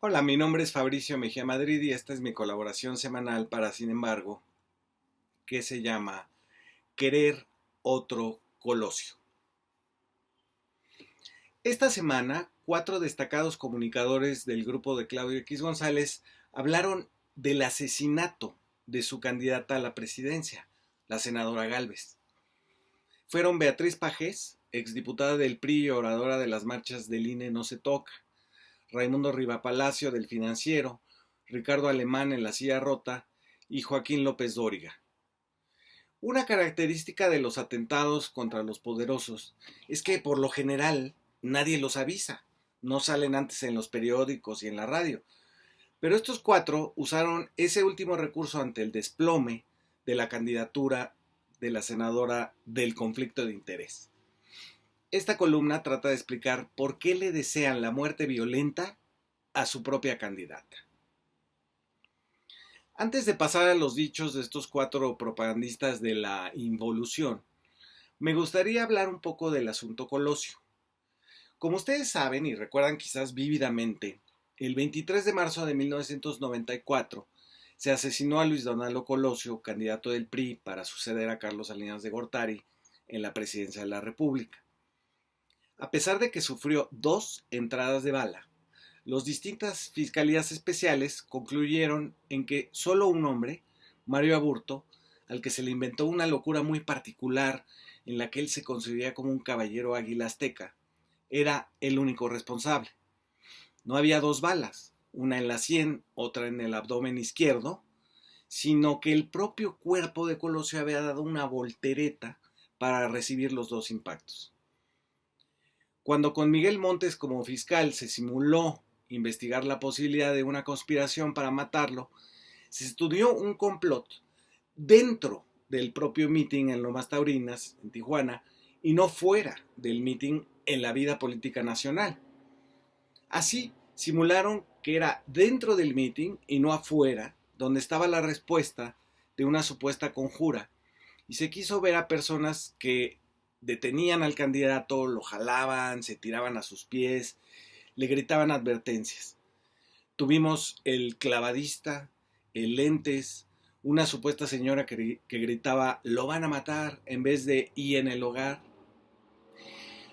Hola, mi nombre es Fabricio Mejía Madrid y esta es mi colaboración semanal para Sin embargo, que se llama Querer otro Colosio. Esta semana, cuatro destacados comunicadores del grupo de Claudio X González hablaron del asesinato de su candidata a la presidencia, la senadora Gálvez. Fueron Beatriz Pajés, exdiputada del PRI y oradora de las marchas del INE No se toca, Raimundo Rivapalacio del Financiero, Ricardo Alemán en la silla rota y Joaquín López Dóriga. Una característica de los atentados contra los poderosos es que por lo general nadie los avisa, no salen antes en los periódicos y en la radio. Pero estos cuatro usaron ese último recurso ante el desplome de la candidatura de la senadora del conflicto de interés. Esta columna trata de explicar por qué le desean la muerte violenta a su propia candidata. Antes de pasar a los dichos de estos cuatro propagandistas de la involución, me gustaría hablar un poco del asunto Colosio. Como ustedes saben y recuerdan quizás vívidamente, el 23 de marzo de 1994 se asesinó a Luis Donaldo Colosio, candidato del PRI para suceder a Carlos Salinas de Gortari en la presidencia de la República. A pesar de que sufrió 2 entradas de bala, las distintas fiscalías especiales concluyeron en que solo un hombre, Mario Aburto, al que se le inventó una locura muy particular en la que él se concebía como un caballero águila azteca, era el único responsable. No había 2 balas, una en la sien, otra en el abdomen izquierdo, sino que el propio cuerpo de Colosio había dado una voltereta para recibir los 2 impactos. Cuando con Miguel Montes como fiscal se simuló investigar la posibilidad de una conspiración para matarlo, se estudió un complot dentro del propio meeting en Lomas Taurinas, en Tijuana, y no fuera del meeting en la vida política nacional. Así, simularon que era dentro del meeting y no afuera, donde estaba la respuesta de una supuesta conjura, y se quiso ver a personas que detenían al candidato, lo jalaban, se tiraban a sus pies, le gritaban advertencias. Tuvimos el clavadista, el lentes, una supuesta señora que gritaba lo van a matar en vez de y en el hogar.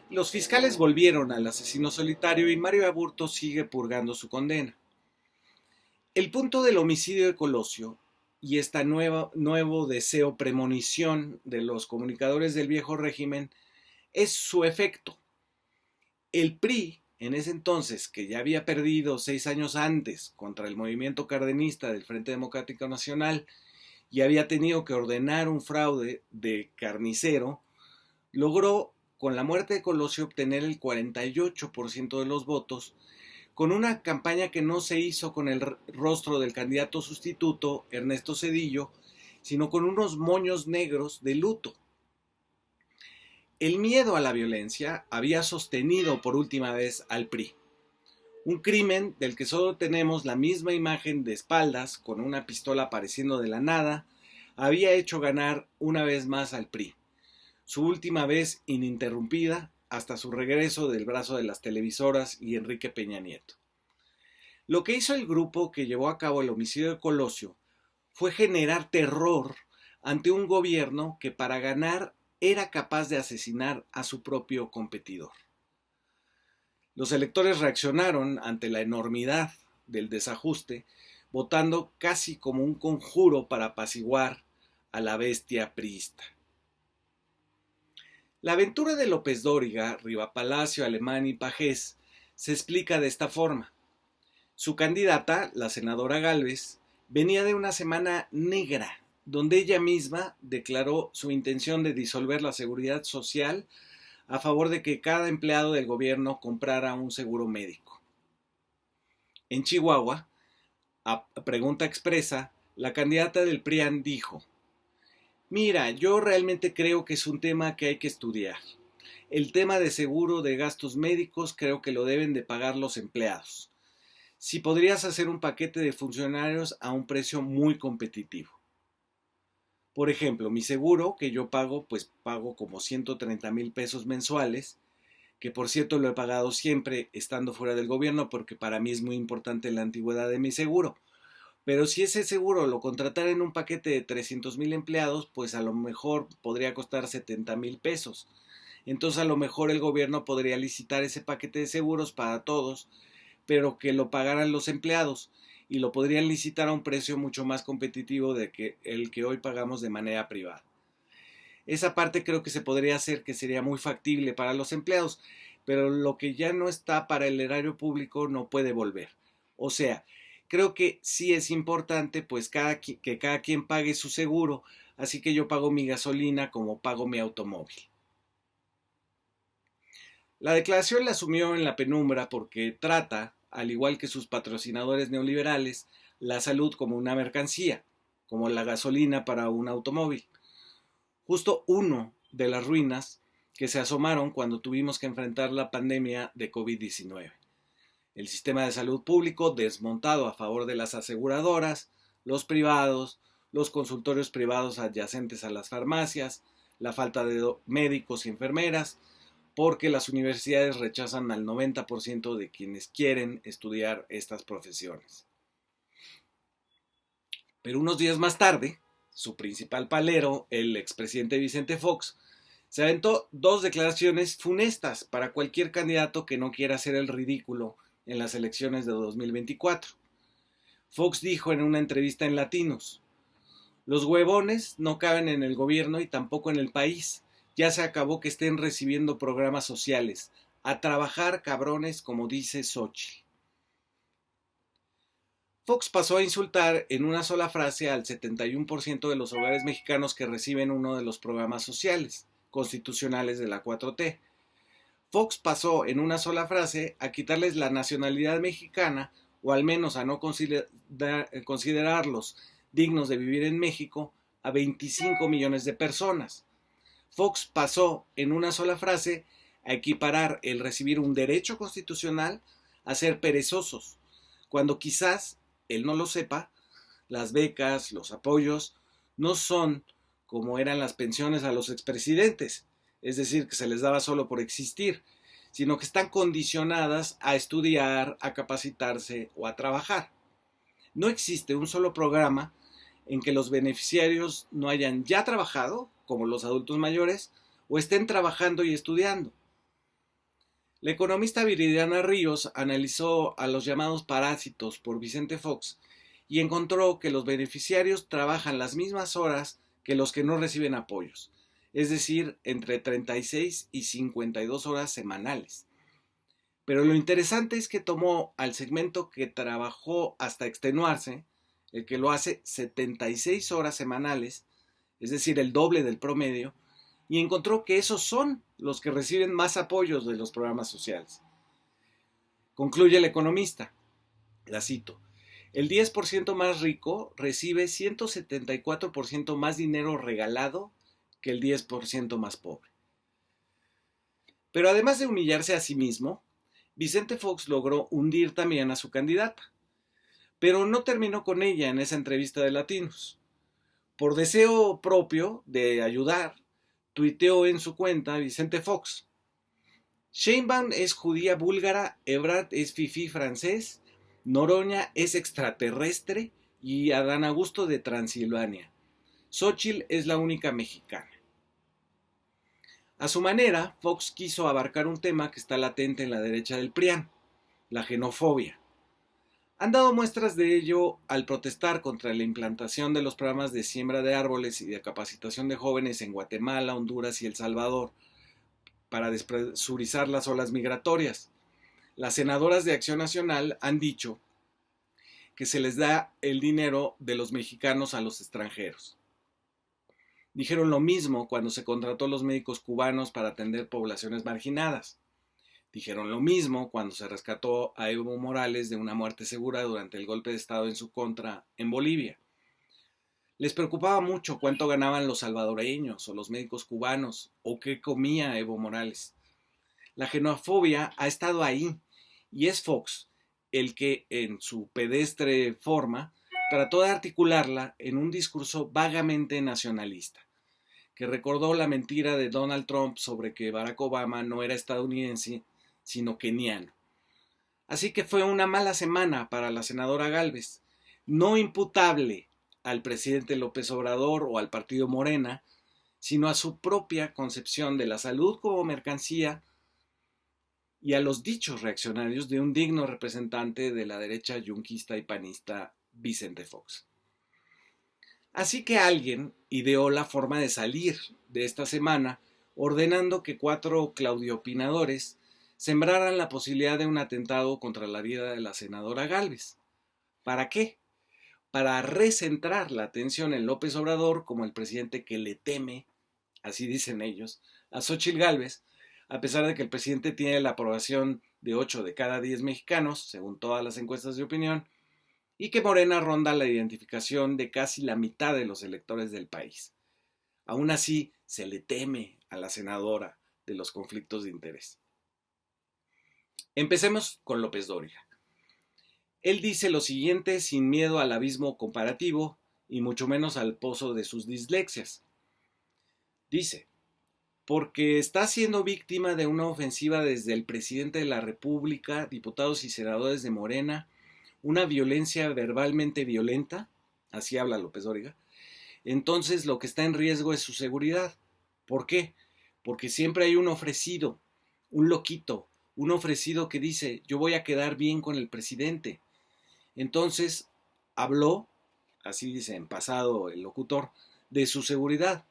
Los fiscales volvieron al asesino solitario y Mario Aburto sigue purgando su condena. El punto del homicidio de Colosio y este nuevo deseo premonición de los comunicadores del viejo régimen es su efecto. El PRI, en ese entonces, que ya había perdido 6 años antes contra el movimiento cardenista del Frente Democrático Nacional y había tenido que ordenar un fraude de carnicero, logró con la muerte de Colosio obtener el 48% de los votos, con una campaña que no se hizo con el rostro del candidato sustituto, Ernesto Zedillo, sino con unos moños negros de luto. El miedo a la violencia había sostenido por última vez al PRI. Un crimen del que solo tenemos la misma imagen de espaldas, con una pistola apareciendo de la nada, había hecho ganar una vez más al PRI. Su última vez ininterrumpida hasta su regreso del brazo de las televisoras y Enrique Peña Nieto. Lo que hizo el grupo que llevó a cabo el homicidio de Colosio fue generar terror ante un gobierno que para ganar era capaz de asesinar a su propio competidor. Los electores reaccionaron ante la enormidad del desajuste, votando casi como un conjuro para apaciguar a la bestia priista. La aventura de López Dóriga, Rivapalacio, Alemán y Pajés se explica de esta forma. Su candidata, la senadora Gálvez, venía de una semana negra, donde ella misma declaró su intención de disolver la seguridad social a favor de que cada empleado del gobierno comprara un seguro médico. En Chihuahua, a pregunta expresa, la candidata del PRIAN dijo: mira, yo realmente creo que es un tema que hay que estudiar. El tema de seguro de gastos médicos creo que lo deben de pagar los empleados. Si podrías hacer un paquete de funcionarios a un precio muy competitivo. Por ejemplo, mi seguro que yo pago, pues pago como 130,000 pesos mensuales, que por cierto lo he pagado siempre estando fuera del gobierno porque para mí es muy importante la antigüedad de mi seguro. Pero si ese seguro lo contratara en un paquete de 300,000 empleados, pues a lo mejor podría costar 70,000 pesos. Entonces a lo mejor el gobierno podría licitar ese paquete de seguros para todos, pero que lo pagaran los empleados y lo podrían licitar a un precio mucho más competitivo de que el que hoy pagamos de manera privada. Esa parte creo que se podría hacer, que sería muy factible para los empleados, pero lo que ya no está para el erario público no puede volver. O sea, creo que sí es importante pues que cada quien pague su seguro, así que yo pago mi gasolina como pago mi automóvil. La declaración la asumió en la penumbra porque trata, al igual que sus patrocinadores neoliberales, la salud como una mercancía, como la gasolina para un automóvil. Justo uno de las ruinas que se asomaron cuando tuvimos que enfrentar la pandemia de COVID-19. El sistema de salud público desmontado a favor de las aseguradoras, los privados, los consultorios privados adyacentes a las farmacias, la falta de médicos y enfermeras, porque las universidades rechazan al 90% de quienes quieren estudiar estas profesiones. Pero unos días más tarde, su principal palero, el expresidente Vicente Fox, se aventó dos declaraciones funestas para cualquier candidato que no quiera hacer el ridículo en las elecciones de 2024. Fox dijo en una entrevista en Latinos: los huevones no caben en el gobierno y tampoco en el país. Ya se acabó que estén recibiendo programas sociales. A trabajar, cabrones, como dice Xochitl. Fox pasó a insultar en una sola frase al 71% de los hogares mexicanos que reciben uno de los programas sociales constitucionales de la 4T. Fox pasó en una sola frase a quitarles la nacionalidad mexicana, o al menos a no considerarlos dignos de vivir en México, a 25 millones de personas. Fox pasó en una sola frase a equiparar el recibir un derecho constitucional a ser perezosos, cuando quizás él no lo sepa, las becas, los apoyos, no son como eran las pensiones a los expresidentes, es decir, que se les daba solo por existir, sino que están condicionadas a estudiar, a capacitarse o a trabajar. No existe un solo programa en que los beneficiarios no hayan ya trabajado, como los adultos mayores, o estén trabajando y estudiando. La economista Viridiana Ríos analizó a los llamados parásitos por Vicente Fox y encontró que los beneficiarios trabajan las mismas horas que los que no reciben apoyos, es decir, entre 36 y 52 horas semanales. Pero lo interesante es que tomó al segmento que trabajó hasta extenuarse, el que lo hace 76 horas semanales, es decir, el doble del promedio, y encontró que esos son los que reciben más apoyos de los programas sociales. Concluye el economista, la cito: el 10% más rico recibe 174% más dinero regalado que el 10% más pobre. Pero además de humillarse a sí mismo, Vicente Fox logró hundir también a su candidata. Pero no terminó con ella en esa entrevista de Latinos. Por deseo propio de ayudar, tuiteó en su cuenta Vicente Fox: Sheinbaum es judía búlgara, Ebrard es fifí francés, Noroña es extraterrestre y Adán Augusto de Transilvania. Xochitl es la única mexicana. A su manera, Fox quiso abarcar un tema que está latente en la derecha del PRIAN, la xenofobia. Han dado muestras de ello al protestar contra la implantación de los programas de siembra de árboles y de capacitación de jóvenes en Guatemala, Honduras y El Salvador para despresurizar las olas migratorias. Las senadoras de Acción Nacional han dicho que se les da el dinero de los mexicanos a los extranjeros. Dijeron lo mismo cuando se contrató a los médicos cubanos para atender poblaciones marginadas. Dijeron lo mismo cuando se rescató a Evo Morales de una muerte segura durante el golpe de Estado en su contra en Bolivia. Les preocupaba mucho cuánto ganaban los salvadoreños o los médicos cubanos o qué comía Evo Morales. La xenofobia ha estado ahí y es Fox el que, en su pedestre forma, trató de articularla en un discurso vagamente nacionalista, que recordó la mentira de Donald Trump sobre que Barack Obama no era estadounidense, sino keniano. Así que fue una mala semana para la senadora Gálvez, no imputable al presidente López Obrador o al partido Morena, sino a su propia concepción de la salud como mercancía y a los dichos reaccionarios de un digno representante de la derecha yunquista y panista Vicente Fox. Así que alguien ideó la forma de salir de esta semana ordenando que 4 claudiopinadores sembraran la posibilidad de un atentado contra la vida de la senadora Gálvez. ¿Para qué? Para recentrar la atención en López Obrador como el presidente que le teme, así dicen ellos, a Xóchitl Gálvez, a pesar de que el presidente tiene la aprobación de 8 de cada 10 mexicanos, según todas las encuestas de opinión, y que Morena ronda la identificación de casi la mitad de los electores del país. Aún así, se le teme a la senadora de los conflictos de interés. Empecemos con López Dóriga. Él dice lo siguiente sin miedo al abismo comparativo y mucho menos al pozo de sus dislexias. Dice, porque está siendo víctima de una ofensiva desde el presidente de la República, diputados y senadores de Morena, una violencia verbalmente violenta, así habla López Dóriga, entonces lo que está en riesgo es su seguridad. ¿Por qué? Porque siempre hay un ofrecido, un loquito, un ofrecido que dice, yo voy a quedar bien con el presidente. Entonces habló, así dice en pasado el locutor, de su seguridad.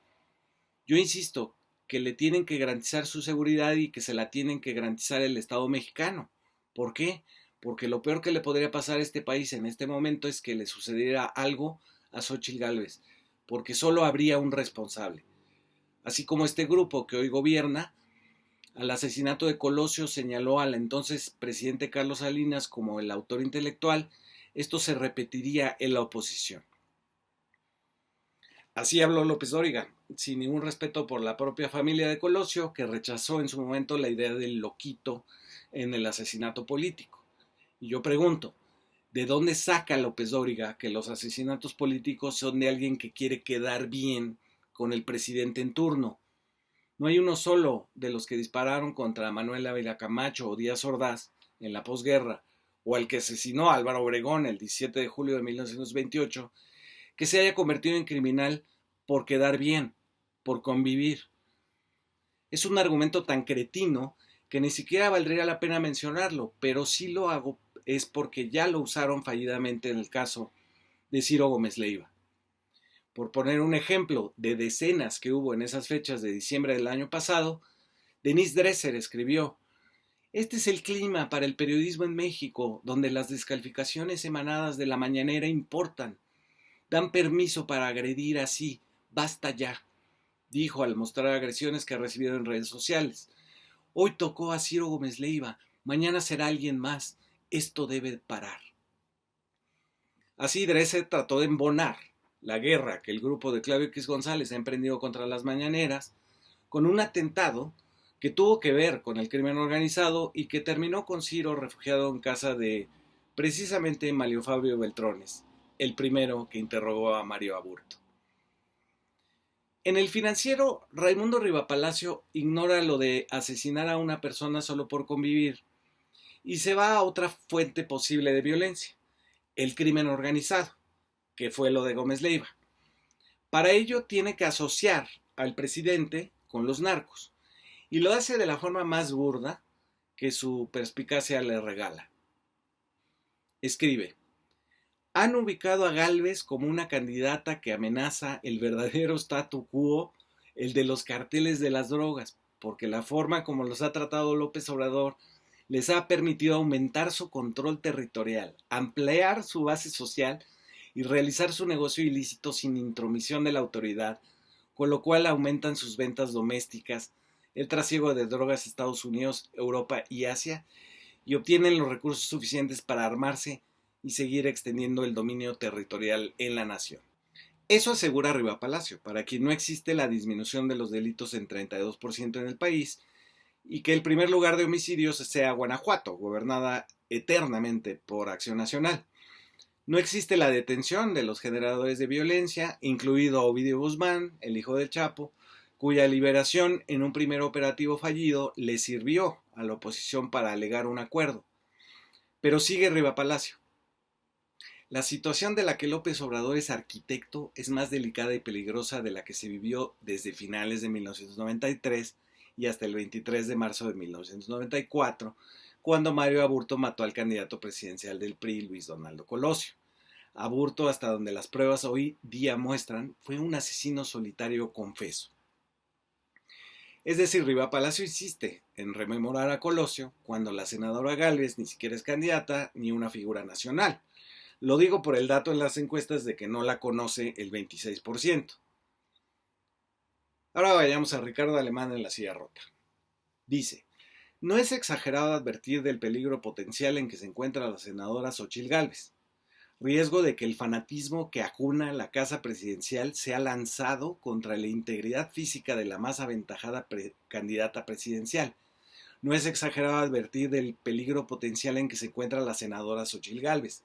Yo insisto que le tienen que garantizar su seguridad y que se la tienen que garantizar el Estado mexicano. ¿Por qué? Porque lo peor que le podría pasar a este país en este momento es que le sucediera algo a Xóchitl Gálvez, porque solo habría un responsable. Así como este grupo que hoy gobierna, al asesinato de Colosio señaló al entonces presidente Carlos Salinas como el autor intelectual, esto se repetiría en la oposición. Así habló López Dóriga, sin ningún respeto por la propia familia de Colosio, que rechazó en su momento la idea del loquito en el asesinato político. Y yo pregunto, ¿de dónde saca López Dóriga que los asesinatos políticos son de alguien que quiere quedar bien con el presidente en turno? No hay uno solo de los que dispararon contra Manuel Ávila Camacho o Díaz Ordaz en la posguerra, o al que asesinó a Álvaro Obregón el 17 de julio de 1928, que se haya convertido en criminal por quedar bien, por convivir. Es un argumento tan cretino que ni siquiera valdría la pena mencionarlo, pero sí lo hago es porque ya lo usaron fallidamente en el caso de Ciro Gómez Leiva. Por poner un ejemplo de decenas que hubo en esas fechas de diciembre del año pasado, Denise Dresser escribió, este es el clima para el periodismo en México, donde las descalificaciones emanadas de la mañanera importan. Dan permiso para agredir así, basta ya, dijo al mostrar agresiones que ha recibido en redes sociales. Hoy tocó a Ciro Gómez Leiva, mañana será alguien más, esto debe parar. Así Dresser trató de embonar la guerra que el grupo de Claudio X González ha emprendido contra las mañaneras con un atentado que tuvo que ver con el crimen organizado y que terminó con Ciro refugiado en casa de precisamente Mario Fabio Beltrones, el primero que interrogó a Mario Aburto. En El Financiero, Raimundo Rivapalacio ignora lo de asesinar a una persona solo por convivir y se va a otra fuente posible de violencia, el crimen organizado, que fue lo de Gómez Leiva. Para ello tiene que asociar al presidente con los narcos y lo hace de la forma más burda que su perspicacia le regala. Escribe, han ubicado a Gálvez como una candidata que amenaza el verdadero statu quo, el de los carteles de las drogas, porque la forma como los ha tratado López Obrador les ha permitido aumentar su control territorial, ampliar su base social y realizar su negocio ilícito sin intromisión de la autoridad, con lo cual aumentan sus ventas domésticas, el trasiego de drogas a Estados Unidos, Europa y Asia, y obtienen los recursos suficientes para armarse y seguir extendiendo el dominio territorial en la nación. Eso asegura Rivapalacio, para quien no existe la disminución de los delitos en 32% en el país y que el primer lugar de homicidios sea Guanajuato, gobernada eternamente por Acción Nacional. No existe la detención de los generadores de violencia, incluido Ovidio Guzmán, el hijo del Chapo, cuya liberación en un primer operativo fallido le sirvió a la oposición para alegar un acuerdo. Pero sigue Riva Palacio. La situación de la que López Obrador es arquitecto es más delicada y peligrosa de la que se vivió desde finales de 1993 y hasta el 23 de marzo de 1994, cuando Mario Aburto mató al candidato presidencial del PRI, Luis Donaldo Colosio. Aburto, hasta donde las pruebas hoy día muestran, fue un asesino solitario confeso. Es decir, Riva Palacio insiste en rememorar a Colosio cuando la senadora Gálvez ni siquiera es candidata ni una figura nacional. Lo digo por el dato en las encuestas de que no la conoce el 26%. Ahora vayamos a Ricardo Alemán en La Silla Rota. Dice, no es exagerado advertir del peligro potencial en que se encuentra la senadora Xóchitl Gálvez. Riesgo de que el fanatismo que acuna la casa presidencial sea lanzado contra la integridad física de la más aventajada candidata presidencial. No es exagerado advertir del peligro potencial en que se encuentra la senadora Xóchitl Gálvez.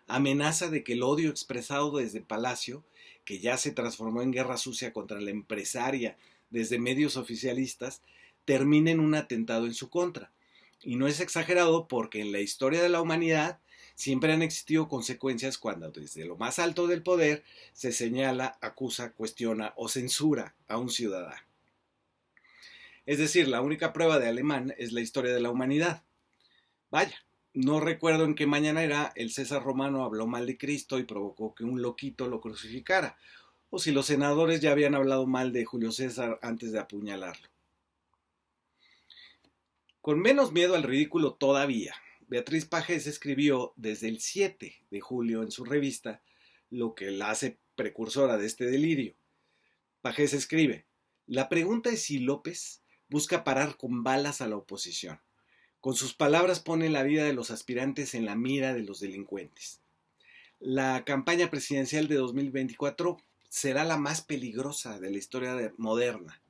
Amenaza de que el odio expresado desde Palacio, que ya se transformó en guerra sucia contra la empresaria desde medios oficialistas, termine en un atentado en su contra. Y no es exagerado porque en la historia de la humanidad siempre han existido consecuencias cuando desde lo más alto del poder se señala, acusa, cuestiona o censura a un ciudadano. Es decir, la única prueba de Alemán es la historia de la humanidad. Vaya, no recuerdo en qué mañanera el César Romano habló mal de Cristo y provocó que un loquito lo crucificara, o si los senadores ya habían hablado mal de Julio César antes de apuñalarlo. Con menos miedo al ridículo todavía, Beatriz Pajés escribió desde el 7 de julio en su revista lo que la hace precursora de este delirio. Pajés escribe, la pregunta es si López busca parar con balas a la oposición. Con sus palabras pone la vida de los aspirantes en la mira de los delincuentes. La campaña presidencial de 2024 será la más peligrosa de la historia moderna.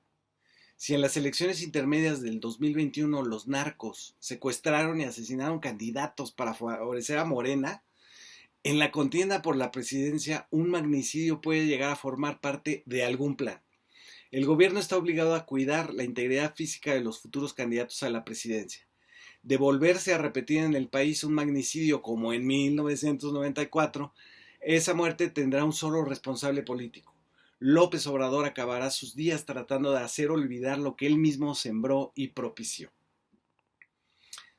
Si en las elecciones intermedias del 2021 los narcos secuestraron y asesinaron candidatos para favorecer a Morena, en la contienda por la presidencia un magnicidio puede llegar a formar parte de algún plan. El gobierno está obligado a cuidar la integridad física de los futuros candidatos a la presidencia. De volverse a repetir en el país un magnicidio como en 1994, esa muerte tendrá un solo responsable político. López Obrador acabará sus días tratando de hacer olvidar lo que él mismo sembró y propició.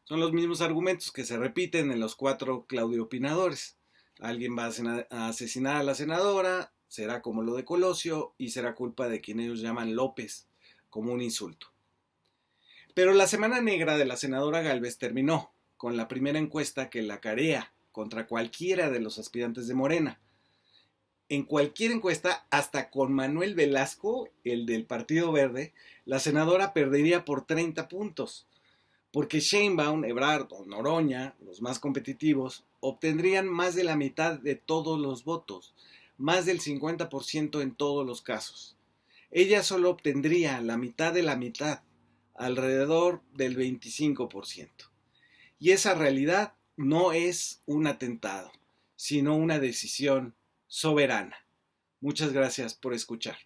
Son los mismos argumentos que se repiten en los 4 Claudio Opinadores. Alguien va a asesinar a la senadora, será como lo de Colosio y será culpa de quien ellos llaman López, como un insulto. Pero la semana negra de la senadora Gálvez terminó con la primera encuesta que la carea contra cualquiera de los aspirantes de Morena. En cualquier encuesta, hasta con Manuel Velasco, el del Partido Verde, la senadora perdería por 30 puntos, porque Sheinbaum, Ebrard o Noroña, los más competitivos, obtendrían más de la mitad de todos los votos, más del 50% en todos los casos. Ella solo obtendría la mitad de la mitad, alrededor del 25%. Y esa realidad no es un atentado, sino una decisión soberana. Muchas gracias por escuchar.